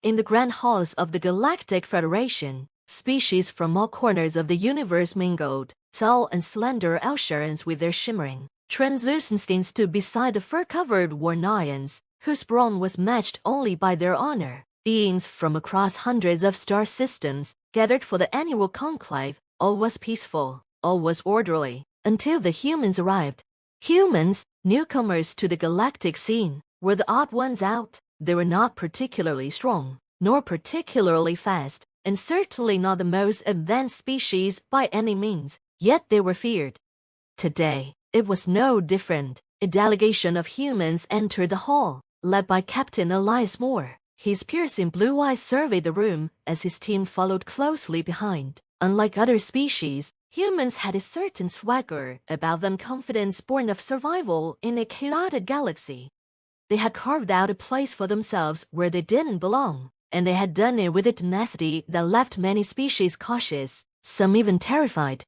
In the grand halls of the Galactic Federation, species from all corners of the universe mingled. Tall and slender Alsharans with their shimmering, translucent skins stood beside the fur-covered Warnians, whose brawn was matched only by their honor. Beings from across hundreds of star systems gathered for the annual conclave. All was peaceful, all was orderly, until the humans arrived. Humans, newcomers to the galactic scene, were the odd ones out. They were not particularly strong, nor particularly fast, and certainly not the most advanced species by any means, yet they were feared. Today, it was no different. A delegation of humans entered the hall, led by Captain Elias Moore. His piercing blue eyes surveyed the room as his team followed closely behind. Unlike other species, humans had a certain swagger about them, confidence born of survival in a chaotic galaxy. They had carved out a place for themselves where they didn't belong, and they had done it with a tenacity that left many species cautious, some even terrified.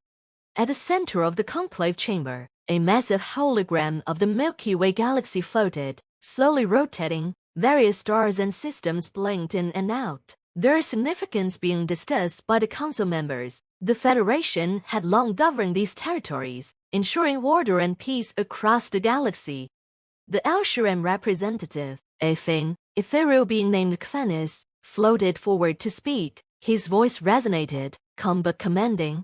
At the center of the conclave chamber, a massive hologram of the Milky Way galaxy floated, slowly rotating. Various stars and systems blinked in and out, their significance being discussed by the council members. The Federation had long governed these territories, ensuring order and peace across the galaxy. The Alsharan representative, a thin, ethereal being named Kfenis, floated forward to speak. His voice resonated, calm but commanding.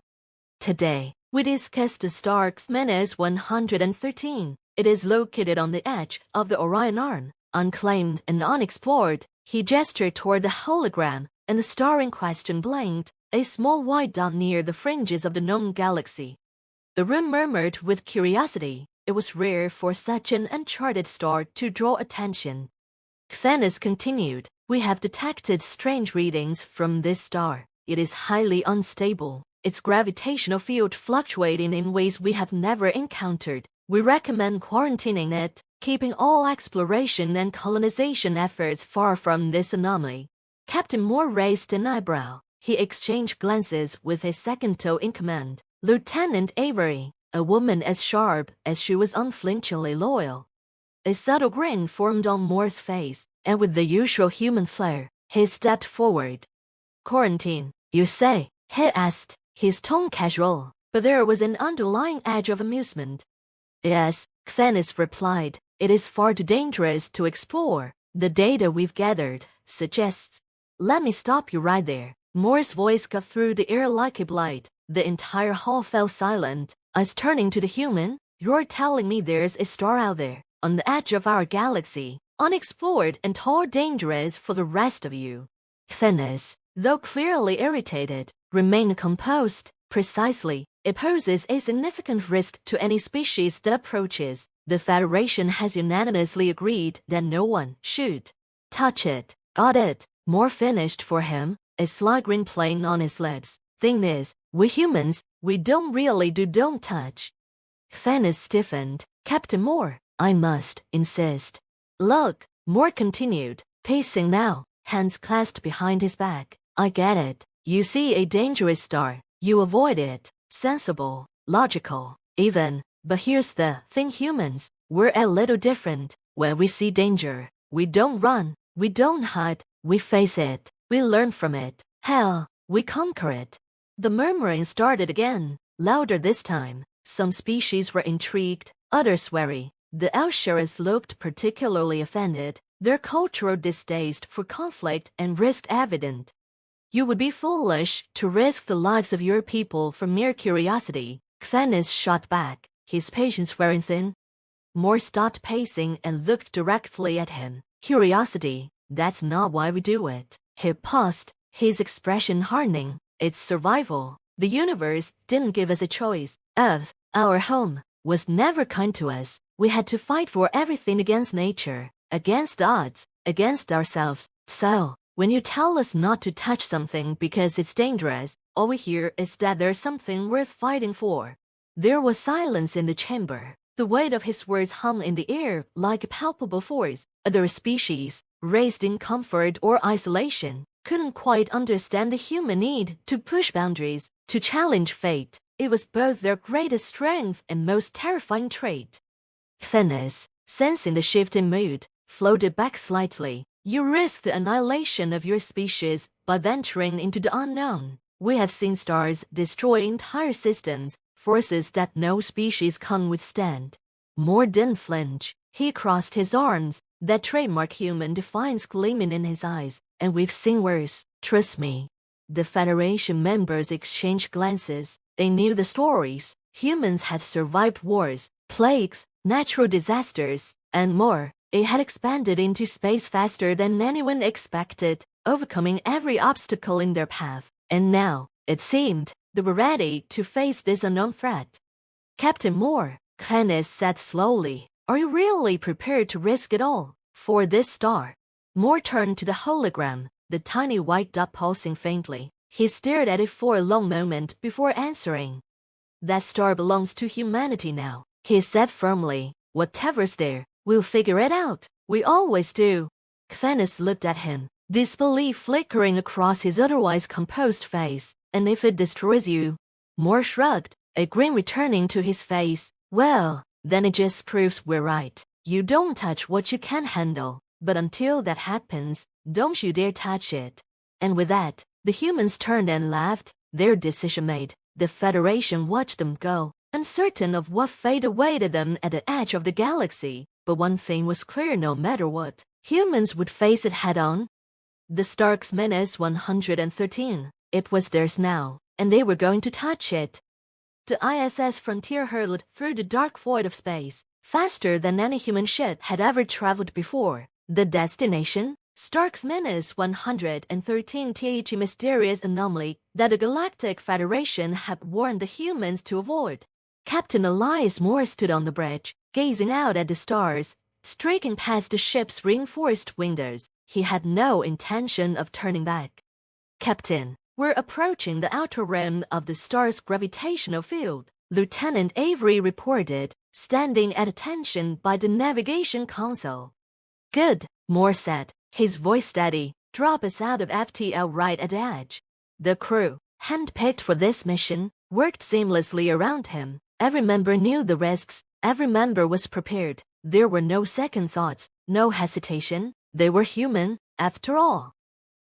Today, we discussed the star Kfenis 113. It is located on the edge of the Orion Arm, unclaimed and unexplored. He gestured toward the hologram, and the star in question blinked, a small white dot near the fringes of the known galaxy. The room murmured with curiosity. It was rare for such an uncharted star to draw attention. Kfenis continued, "We have detected strange readings from this star. It is highly unstable, its gravitational field fluctuating in ways we have never encountered. We recommend quarantining it, keeping all exploration and colonization efforts far from this anomaly." Captain Moore raised an eyebrow. He exchanged glances with his second-in-command, Lieutenant Avery, a woman as sharp as she was unflinchingly loyal. A subtle grin formed on Moore's face, and with the usual human flair, he stepped forward. "Quarantine, you say?" he asked, his tone casual, but there was an underlying edge of amusement. "Yes," Kfenis replied. "It is far too dangerous to explore. The data we've gathered suggests—" "Let me stop you right there." Moore's voice cut through the air like a blade. The entire hall fell silent. Eyes turning to the human, "You're telling me there's a star out there, on the edge of our galaxy, unexplored and too dangerous for the rest of you?" Kfenis, though clearly irritated, remained composed. "Precisely. It poses a significant risk to any species that approaches. The Federation has unanimously agreed that no one should touch it." "Got it," Moore finished for him, a sly grin playing on his lips. "Thing is, we humans, we don't really do don't touch." Kfenis stiffened. "Captain Moore, I must insist." "Look," Moore continued, pacing now, hands clasped behind his back. "I get it. You see a dangerous star. You avoid it. Sensible, logical, even. But here's the thing, humans, we're a little different. When we see danger, we don't run, we don't hide, we face it, we learn from it. Hell, we conquer it." The murmuring started again, louder this time. Some species were intrigued, others wary. The Alsharans looked particularly offended, their cultural distaste for conflict and risk evident. "You would be foolish to risk the lives of your people for mere curiosity," Kfenis shot back, his patience wearing thin. Moore stopped pacing and looked directly at him. "Curiosity, that's not why we do it." He paused, his expression hardening. "It's survival. The universe didn't give us a choice. Earth, our home, was never kind to us. We had to fight for everything against nature, against odds, against ourselves. So, when you tell us not to touch something because it's dangerous, all we hear is that there's something worth fighting for." There was silence in the chamber. The weight of his words hung in the air like a palpable force. Other species, raised in comfort or isolation, couldn't quite understand the human need to push boundaries, to challenge fate. It was both their greatest strength and most terrifying trait. Kfenis, sensing the shift in mood, floated back slightly. You risk the annihilation of your species by venturing into the unknown. We have seen stars destroy entire systems, forces that no species can withstand. Moore didn't flinch. He crossed his arms, that trademark human defiance gleaming in his eyes. And we've seen worse, trust me. The Federation members exchanged glances. They knew the stories. Humans had survived wars, plagues, natural disasters, and more. It had expanded into space faster than anyone expected, overcoming every obstacle in their path. And now, it seemed, they were ready to face this unknown threat. Captain Moore, Kenneth said slowly, are you really prepared to risk it all for this star? Moore turned to the hologram, the tiny white dot pulsing faintly. He stared at it for a long moment before answering. That star belongs to humanity now, he said firmly. Whatever's there, we'll figure it out. We always do. Kenneth looked at him, disbelief flickering across his otherwise composed face. And if it destroys you? Moore shrugged, a grin returning to his face. Well, then it just proves we're right. You don't touch what you can't handle. But until that happens, don't you dare touch it. And with that, the humans turned and laughed, their decision made. The Federation watched them go, uncertain of what fate awaited them at the edge of the galaxy. But one thing was clear: no matter what, humans would face it head-on. The Stark's Menace 113. It was theirs now, and they were going to touch it. The ISS Frontier hurtled through the dark void of space, faster than any human ship had ever traveled before. The destination? Stark's Menace 113, the mysterious anomaly that the Galactic Federation had warned the humans to avoid. Captain Elias Moore stood on the bridge, gazing out at the stars, streaking past the ship's reinforced windows. He had no intention of turning back. Captain, we're approaching the outer rim of the star's gravitational field, Lieutenant Avery reported, standing at attention by the navigation console. Good, Moore said, his voice steady. Drop us out of FTL right at the edge. The crew, handpicked for this mission, worked seamlessly around him. Every member knew the risks, every member was prepared. There were no second thoughts, no hesitation. They were human, after all.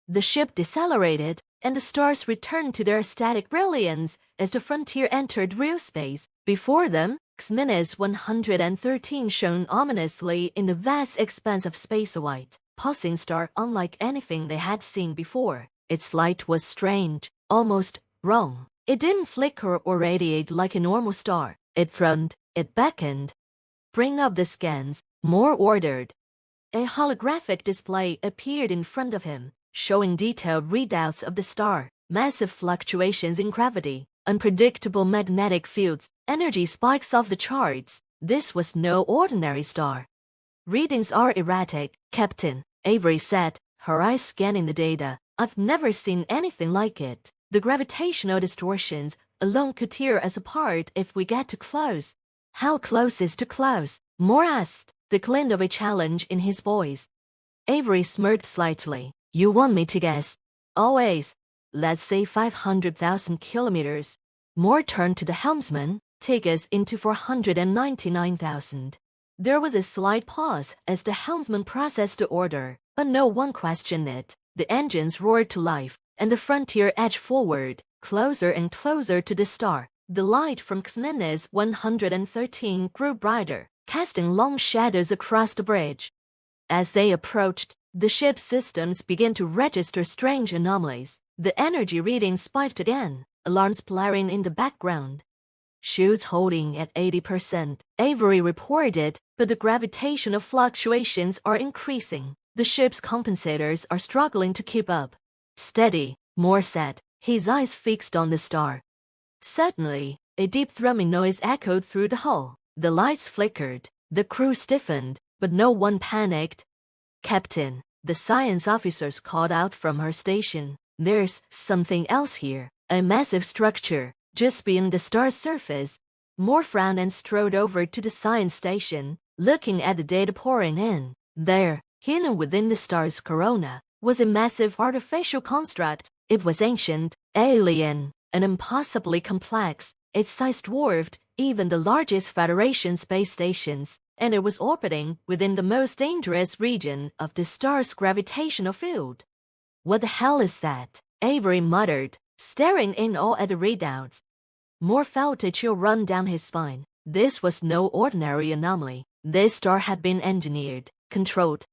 The ship decelerated, and the stars returned to their static brilliance as the Frontier entered real space. Before them, Menace 113 shone ominously in the vast expanse of space, a white, pulsing star unlike anything they had seen before. Its light was strange, almost wrong. It didn't flicker or radiate like a normal star. It frowned, it beckoned. Bring up the scans, Moore ordered. A holographic display appeared in front of him, showing detailed readouts of the star, massive fluctuations in gravity, unpredictable magnetic fields, energy spikes off the charts. This was no ordinary star. Readings are erratic, Captain, Avery said, her eyes scanning the data. I've never seen anything like it. The gravitational distortions alone could tear us apart if we get too close. How close is too close? Moore asked, the glint of a challenge in his voice. Avery smirked slightly. You want me to guess? Always. Let's say 500,000 kilometers. Moore turned to the helmsman. Take us into 499,000. There was a slight pause as the helmsman processed the order, but no one questioned it. The engines roared to life, and the Frontier edged forward, closer and closer to the star. The light from Menace 113 grew brighter, casting long shadows across the bridge. As they approached, the ship's systems began to register strange anomalies. The energy reading spiked again, alarms blaring in the background. Chutes holding at 80%, Avery reported, but the gravitational fluctuations are increasing. The ship's compensators are struggling to keep up. Steady, Moore said, his eyes fixed on the star. Suddenly, a deep thrumming noise echoed through the hull. The lights flickered. The crew stiffened, but no one panicked. Captain, the science officers called out from her station. There's something else here. A massive structure, just beyond the star's surface. Moore frowned and strode over to the science station, looking at the data pouring in. There, hidden within the star's corona, was a massive artificial construct. It was ancient, alien, and impossibly complex. Its size dwarfed even the largest Federation space stations. and it was orbiting within the most dangerous region of the star's gravitational field. What the hell is that? Avery muttered, staring in awe at the readouts. Moore felt a chill run down his spine. This was no ordinary anomaly. This star had been engineered, controlled.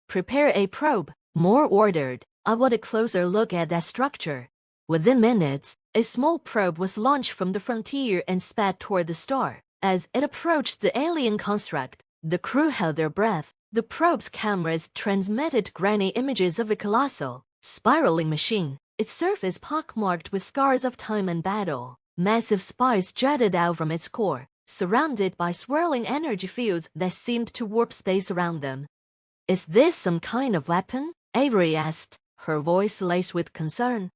Prepare a probe, Moore ordered. I want a closer look at that structure. Within minutes, a small probe was launched from the frontier and sped toward the star. As it approached the alien construct, the crew held their breath. The probe's cameras transmitted grainy images of a colossal, spiraling machine, its surface pockmarked with scars of time and battle. Massive spires jutted out from its core, surrounded by swirling energy fields that seemed to warp space around them. Is this some kind of weapon? Avery asked, her voice laced with concern.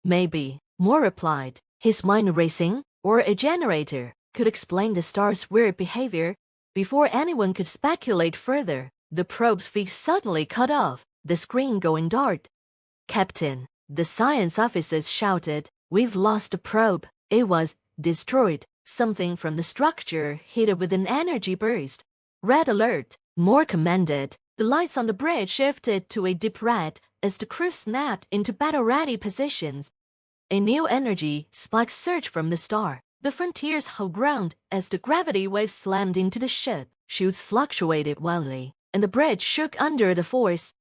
Maybe, Moore replied, his mind racing, or a generator could explain the star's weird behavior. Before anyone could speculate further, the probe's feet suddenly cut off, the screen going dark. Captain, the science officers shouted, we've lost the probe. It was destroyed. Something from the structure hit it with an energy burst. Red alert, Moore commanded. The lights on the bridge shifted to a deep red as the crew snapped into battle-ready positions. A new energy spike surged from the star. The Frontier's hull ground as the gravity waves slammed into the ship. Chutes fluctuated wildly, and the bridge shook under the force.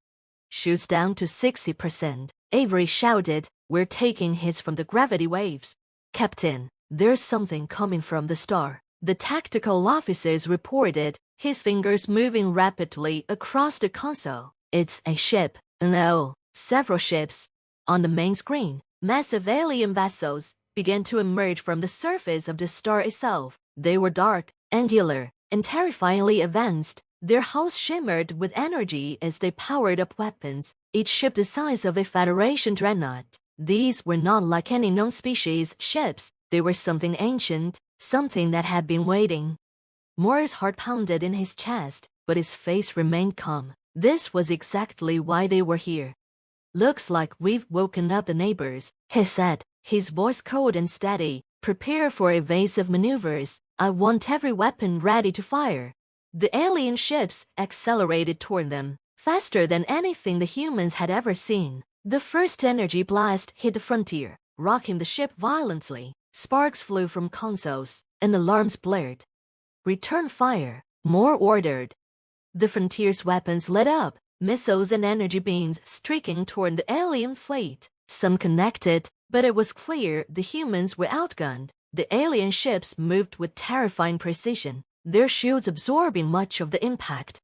Chutes down to 60%. Avery shouted, we're taking hits from the gravity waves. Captain, there's something coming from the star. The tactical officers reported, his fingers moving rapidly across the console. It's a ship. No, several ships. On the main screen, massive alien vessels began to emerge from the surface of the star itself. They were dark, angular, and terrifyingly advanced. Their hulls shimmered with energy as they powered up weapons, each ship the size of a Federation dreadnought. These were not like any known species ships. They were something ancient, something that had been waiting. Moore's heart pounded in his chest, but his face remained calm. This was exactly why they were here. Looks like we've woken up the neighbors, he said, his voice cold and steady. Prepare for evasive maneuvers. I want every weapon ready to fire. The alien ships accelerated toward them, faster than anything the humans had ever seen. The first energy blast hit the Frontier, rocking the ship violently. Sparks flew from consoles, and alarms blared. Return fire, Moore ordered. The Frontier's weapons lit up, missiles and energy beams streaking toward the alien fleet. Some connected, but it was clear the humans were outgunned. The alien ships moved with terrifying precision, their shields absorbing much of the impact.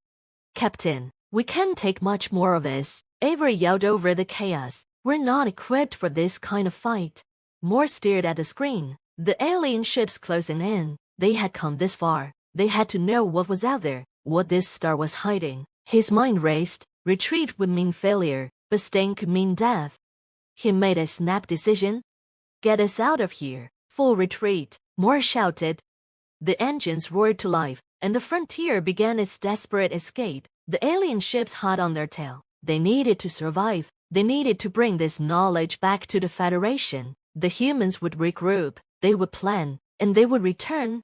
Captain, we can't take much more of this, Avery yelled over the chaos. We're not equipped for this kind of fight. Moore stared at the screen. The alien ships closing in. They had come this far. They had to know what was out there, what this star was hiding. His mind raced. Retreat would mean failure, but staying could mean death. He made a snap decision. Get us out of here. Full retreat, Moore shouted. The engines roared to life, and the Frontier began its desperate escape. The alien ships hot on their tail. They needed to survive. They needed to bring this knowledge back to the Federation. The humans would regroup, they would plan, and they would return.